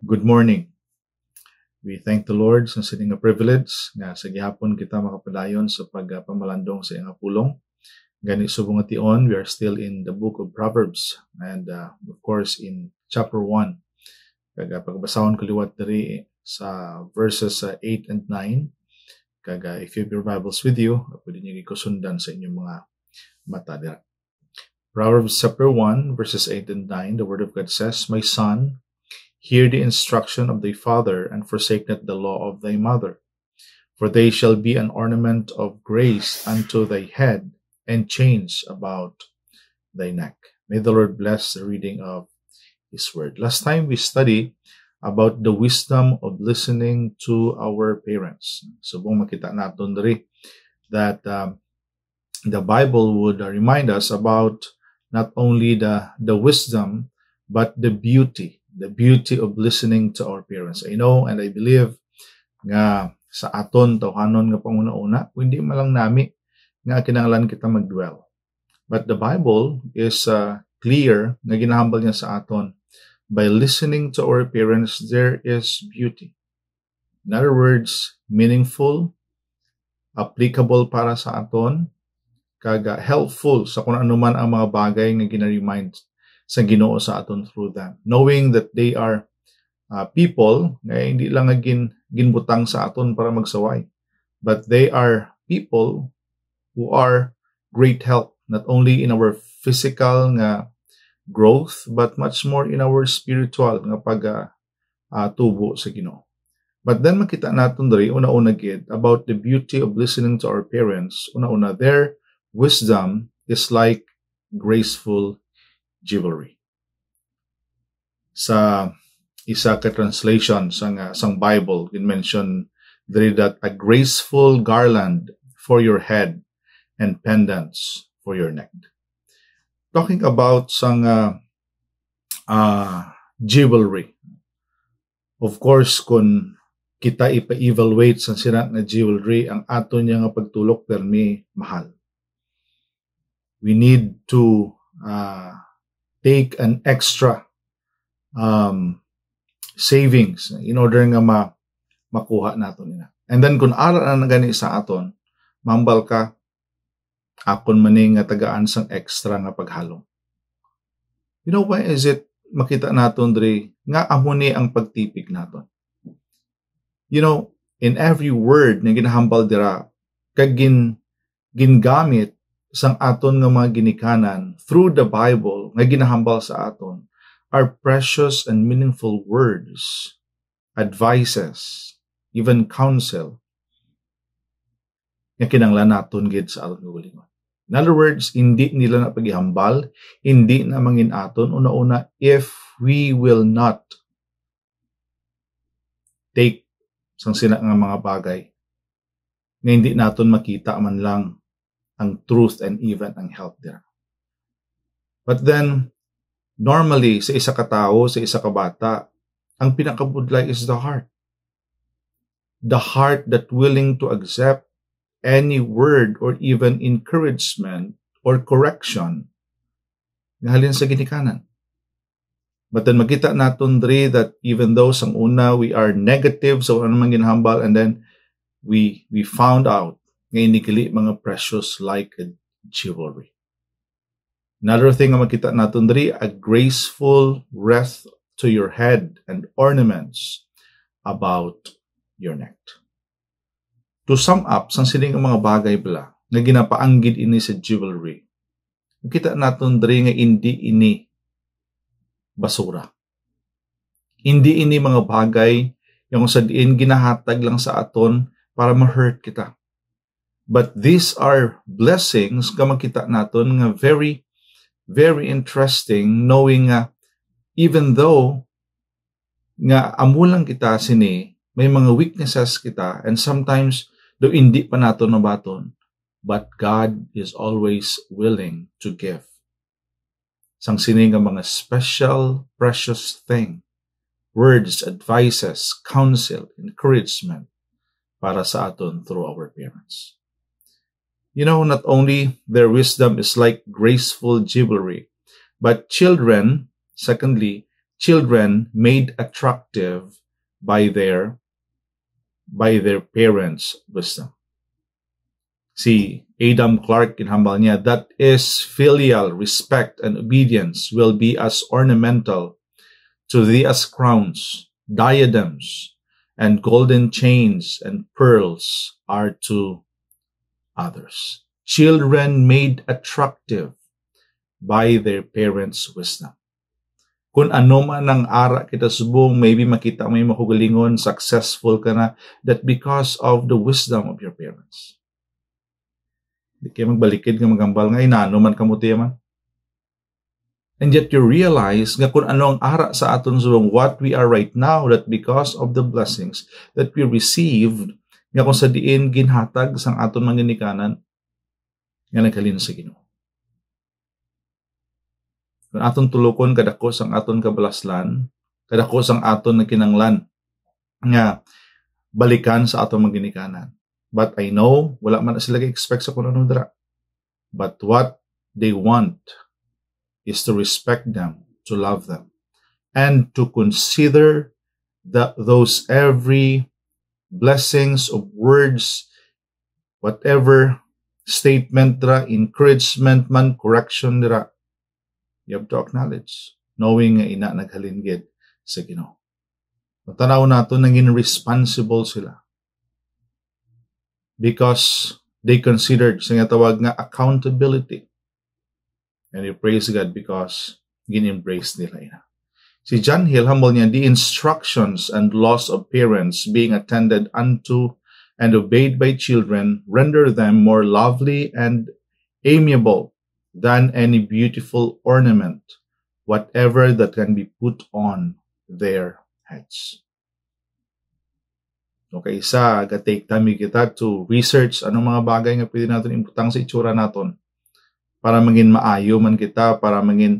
Good morning. We thank the Lord sa sining nga privilege nga sa gihapon kita makapadayon sa pagpamalandong sa iyang pulong. Gani subong nga tion, we are still in the book of Proverbs and of course in chapter 1. Kaga pagbasahon ko liwat diri sa verses 8 and 9. Kaga if you have your Bibles with you, pwede niyo ikusundan sa inyong mga mata dira. Proverbs chapter 1 verses 8 and 9, the word of God says, "My son, hear the instruction of thy father, and forsake not the law of thy mother. For they shall be an ornament of grace unto thy head, and chains about thy neck." May the Lord bless the reading of His word. Last time we studied about the wisdom of listening to our parents. Subong makita naton diri that the Bible would remind us about not only the wisdom, but the beauty of listening to our parents. I know and I believe nga sa aton tawhanon nga panguna-una, hindi malang nami nga kinahanglan kita magdwell. But the Bible is clear nga ginahambal niya sa aton. By listening to our parents, there is beauty. In other words, meaningful, applicable para sa aton, kaga helpful sa kung ano man ang mga bagay nga gina-remind sa Ginoo sa aton through them. Knowing that they are people nga hindi lang ginbutang sa aton para magsaway, but they are people who are great help, not only in our physical nga growth, but much more in our spiritual nga tubo sa Ginoo. But then makita naton diri una-una gid about the beauty of listening to our parents. Una-una, their wisdom is like graceful jewelry. Sa isa ka translation sang Bible, it mentioned there that a graceful garland for your head and pendants for your neck. Talking about sang jewelry. Of course, kung kita ipa-evaluate sa sira nga jewelry, ang ato niya nga pagtulok permi mahal. We need to take an extra savings in order nga makuha nato nila. And then kung ara na gani sa aton, mambal ka akon maning nga tagaan sang extra nga paghalong. You know why is it makita naton diri nga amo ni ang pagtipik naton? You know, in every word nga ginahambal dira kag gingamit sang aton nga mga ginikanan through the Bible nga ginahambal sa aton are precious and meaningful words, advices, even counsel nga kinahanglan naton gid sa aton kaugalingon. In other words, hindi nila na paghihambal, hindi na mangin aton una-una if we will not take sang sina nga mga bagay nga hindi naton makita man lang ang truth and even ang help dira. But then, normally, sa isa ka tao, sa isa ka bata, ang pinakabudlay is the heart. The heart that willing to accept any word or even encouragement or correction nga halin sa ginikanan. But then makita naton diri that even though sang una we are negative sa ano man ginhambal, and then we found out nga inikili mga precious like a jewelry. Another thing nga makita naton diri, a graceful wreath to your head and ornaments about your neck. To sum up, sang sining mga bagay bala nga ginapaanggid ini sa jewelry, makita naton diri nga hindi ini basura. Hindi ini mga bagay yung sa diin ginahatag lang sa aton para ma-hurt kita. But these are blessings nga makita naton nga very, very interesting, knowing nga even though nga amulang kita sini, may mga weaknesses kita, and sometimes do hindi pa naton nabaton, but God is always willing to give. Sang sini nga mga special, precious thing, words, advices, counsel, encouragement para sa aton through our parents. You know, not only their wisdom is like graceful jewelry, but children, secondly, children made attractive by their parents' wisdom. Si Adam Clarke inhambal niya, that is filial respect and obedience will be as ornamental to thee as crowns, diadems, and golden chains and pearls are to others. Children made attractive by their parents' wisdom. Kung ano man ang ara kita subong, maybe makita may makugalingon, successful ka na, that because of the wisdom of your parents. Di kayo magbalikid nga magambal nga, inano man kamuti man. And yet you realize nga kung ano ang ara sa aton subong, what we are right now, that because of the blessings that we received, nga kung sa diin ginhatag sang aton manginikanan, nga naghalin sa Ginoo. Kung aton tulokon kadakos ang aton kabalaslan, kadakos ang aton na kinanglan, nga balikan sa aton manginikanan. But I know, wala man sila expect sa kung ano dara. But what they want is to respect them, to love them, and to consider those every blessings of words, whatever statement dira, encouragement man, correction dira, you have to acknowledge, knowing nga ina naghalingid sa Ginoo. Matanaw nato naging responsible sila. Because they considered sa nga tawag nga accountability. And we praise God because gin-embrace nila ina. Si John Hill, humble niya, the instructions and laws of parents being attended unto and obeyed by children render them more lovely and amiable than any beautiful ornament, whatever that can be put on their heads. Okay, isa, ga-take time kita to research anong mga bagay nga pwede natin imputang sa itsura naton para maging maayo man kita, para maging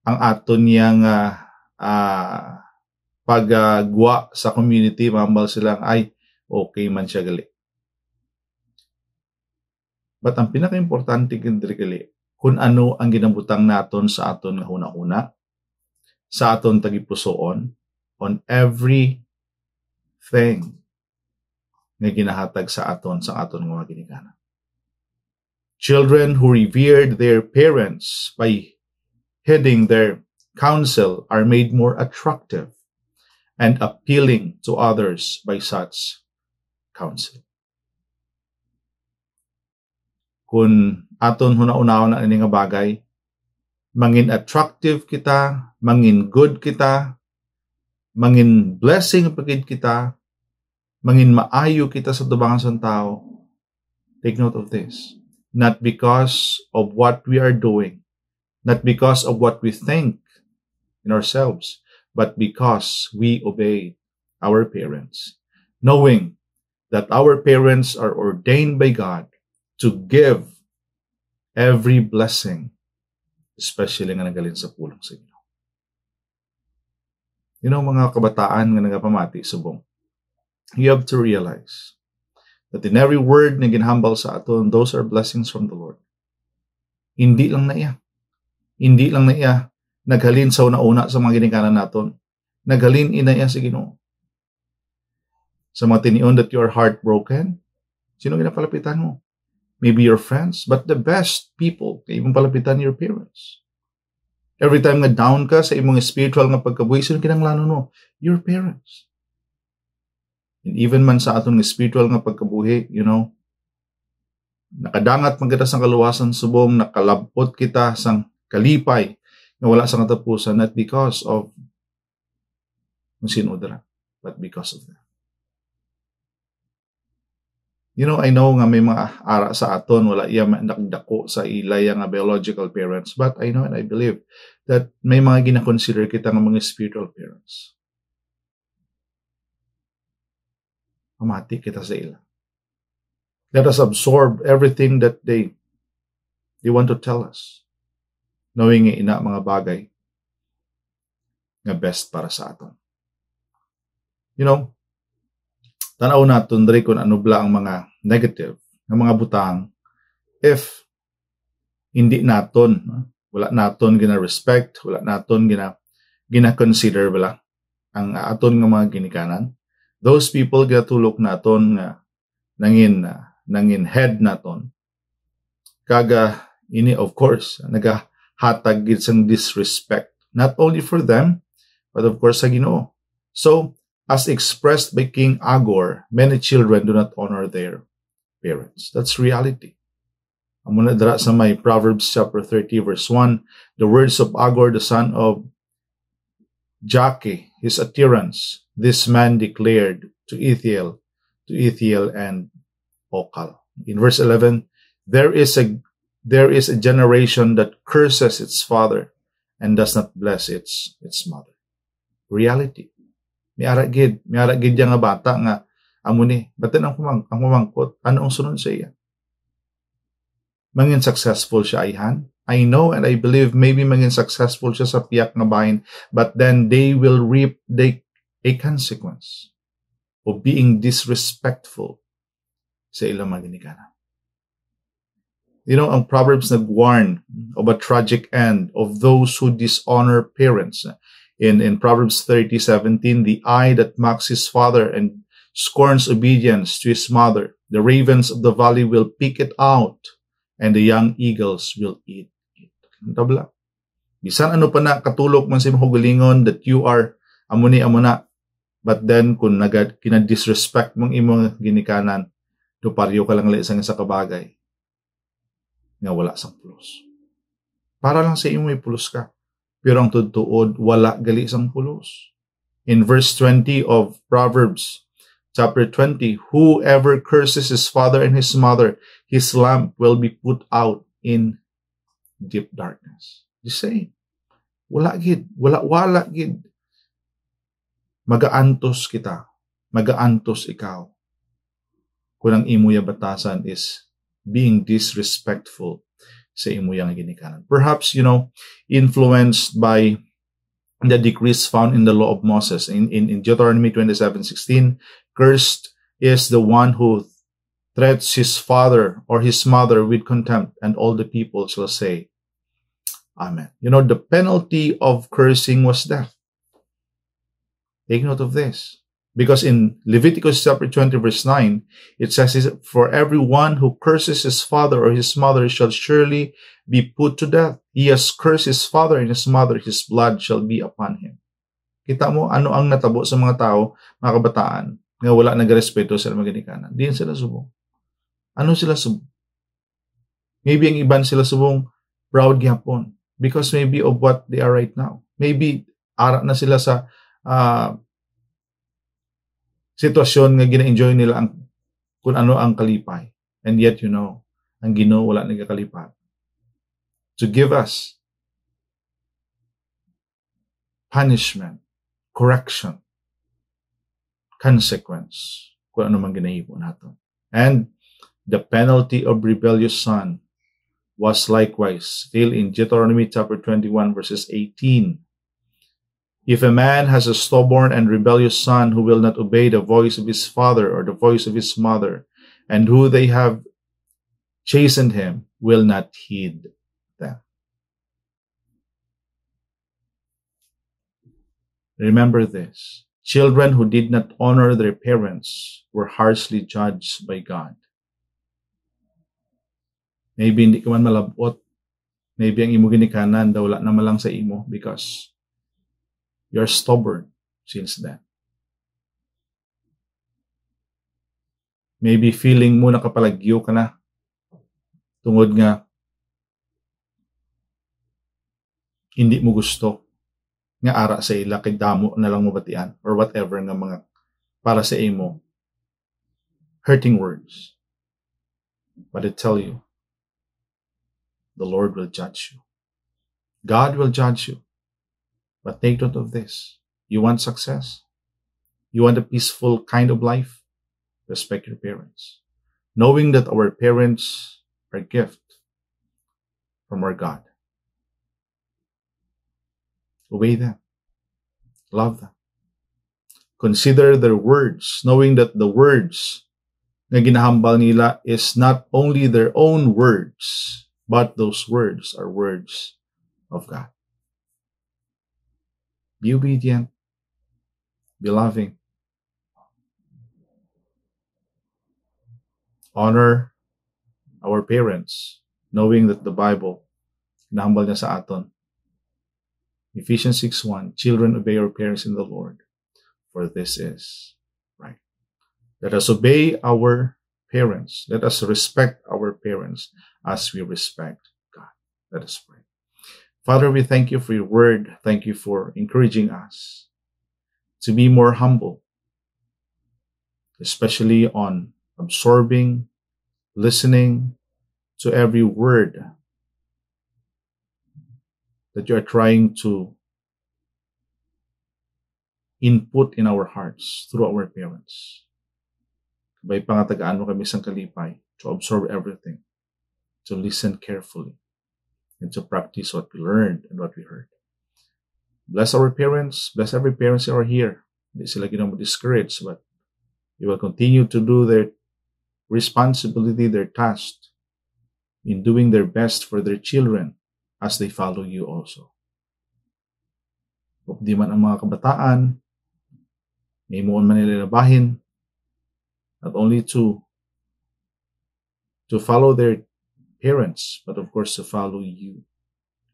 ang aton niyang pagguwa sa community, mambal silang ay okay man siya gali. But ang pinaka-importante gali, kung ano ang ginabutang naton sa aton nga una-una, sa aton tagipusoon, on every thing nga ginahatag sa aton nga mga ginikanan. Children who revered their parents by heeding their counsel are made more attractive and appealing to others by such counsel. Kung aton huna-unahon na ini nga bagay, mangin attractive kita, mangin good kita, mangin blessing pagid kita, mangin maayo kita sa tubangan sa tao, take note of this. Not because of what we are doing, not because of what we think in ourselves, but because we obey our parents, knowing that our parents are ordained by God to give every blessing, especially nga nagaling sa pulong sa inyo. You know, mga kabataan nga nagapamati subong, you have to realize that in every word na ginhambal sa aton, those are blessings from the Lord. Hindi lang na iya. Hindi lang na iya naghalin sa una-una sa mga ginikanan naton. Naghalin ina iya sa Ginoo. Sa mga tinion that you are heartbroken, sino ginapalapitan mo? Maybe your friends, but the best people kay imong palapitan your parents. Every time nga down ka sa imong spiritual nga pagkabuhi, sino kinahanglanon mo? Your parents. And even man sa aton nga spiritual nga pagkabuhi, you know, nakadangat man kita sang kaluwasan subong, nakalabot kita sang kalipay nga wala sang katapusan, not because of sinudra, but because of that. You know, I know nga may mga ara sa aton, wala iya nakdako sa ilaya nga biological parents, but I know and I believe that may mga ginakonsider kita nga mga spiritual parents. Pamati kita sa ila. Let us absorb everything that they want to tell us, knowing nga ina mga bagay nga best para sa aton. You know, tanaw naton diri kung ano bla ang mga negative nga mga butang if hindi naton, wala naton gina-respect, wala naton gina-consider bala ang aton nga mga ginikanan. Those people gatulok naton nga nangin head naton. Kaga ini of course nagahatag gid sang disrespect not only for them but of course sa Ginoo. So as expressed by King Agor, many children do not honor their parents. That's reality. Amo na dara sa may Proverbs chapter 30 verse 1, the words of Agor the son of Jake, his adherents, this man declared to Ithiel and Okal. In verse 11, there is a generation that curses its father and does not bless its mother. Reality. May ara gid nga bata nga amo ni baten ang pamangkot ano ang sunod sa iya. Mangin successful siya ayhan. I know and I believe maybe mangin successful siya sa piyak nga bahin, but then they will reap a consequence of being disrespectful sa ilang mga ginikanan. You know, ang Proverbs nag-warn of a tragic end of those who dishonor parents. In Proverbs 30:17, the eye that mocks his father and scorns obedience to his mother, the ravens of the valley will pick it out, and the young eagles will eat it. Tabla. Bisan ano pa na katulok man sa imong hugalingon that you are amuna, but then kung kina-disrespect mong imong ginikanan, duparyo ka lang sa kabagay nga wala sang pulos. Para lang sa imo pulos ka. Pero ang tutuod, wala gali sang pulos. In verse 20 of Proverbs, chapter 20, whoever curses his father and his mother, his lamp will be put out in deep darkness. The same. Wala gid. Wala gid. Magaantos kita. Magaantos ikaw. Kung ang imuya batasan is being disrespectful sa imuyang ginikanan. Perhaps, influenced by the decrees found in the law of Moses. In Deuteronomy 27:16, cursed is the one who treats his father or his mother with contempt, and all the people shall say, Amen. The penalty of cursing was death. Take note of this. Because in Leviticus chapter 20 verse 9, it says, for everyone who curses his father or his mother shall surely be put to death. He has cursed his father and his mother, his blood shall be upon him. Kita mo ano ang natabo sa mga tao, mga kabataan, nga wala nagrespeto sa mga ginikanan. Diyan sila subong. Ano sila subong? Maybe ang iban sila subong proud gyapon because maybe of what they are right now. Maybe ara na sila sa sitwasyon nga gina-enjoy nila kung ano ang kalipay. And yet, ang Ginoo wala nagakalipat. To give us punishment, correction, consequence, kung ano man ginahimo nato. And the penalty of rebellious son was likewise still in Deuteronomy chapter 21 verses 18. If a man has a stubborn and rebellious son who will not obey the voice of his father or the voice of his mother, and who they have chastened him, will not heed them. Remember this. Children who did not honor their parents were harshly judged by God. Maybe hindi ka man malabot. Maybe ang imo ginikanan daw wala na malang sa imo because you're stubborn since then. Maybe feeling mo nakapalagyo ka na tungod nga hindi mo gusto nga ara sa ila kay damo na lang mo batian or whatever nga mga para sa imo hurting words. But I tell you, the Lord will judge you. God will judge you. But take note of this. You want success? You want a peaceful kind of life? Respect your parents. Knowing that our parents are a gift from our God. Obey them. Love them. Consider their words, knowing that the words na ginahambal nila is not only their own words, but those words are words of God. Be obedient. Be loving. Honor our parents, knowing that the Bible, hinahambal niya sa aton. Ephesians 6:1, children, obey your parents in the Lord, for this is right. Let us obey our parents. Let us respect our parents as we respect God. Let us pray. Father, we thank you for your word. Thank you for encouraging us to be more humble, especially on absorbing, listening to every word that you are trying to input in our hearts through our parents. Kabay pangatagaan mo kami sang kalipay to absorb everything, to listen carefully, and to practice what we learned and what we heard. Bless our parents, bless every parents who are here. Hindi sila ginamo-discourage, but they will continue to do their responsibility, their task, in doing their best for their children as they follow you also. Kung di man ang mga kabataan, may muon man nila labahin, not only to follow their parents, but of course to follow you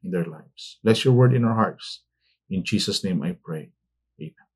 in their lives. Bless your word in our hearts. In Jesus' name I pray. Amen.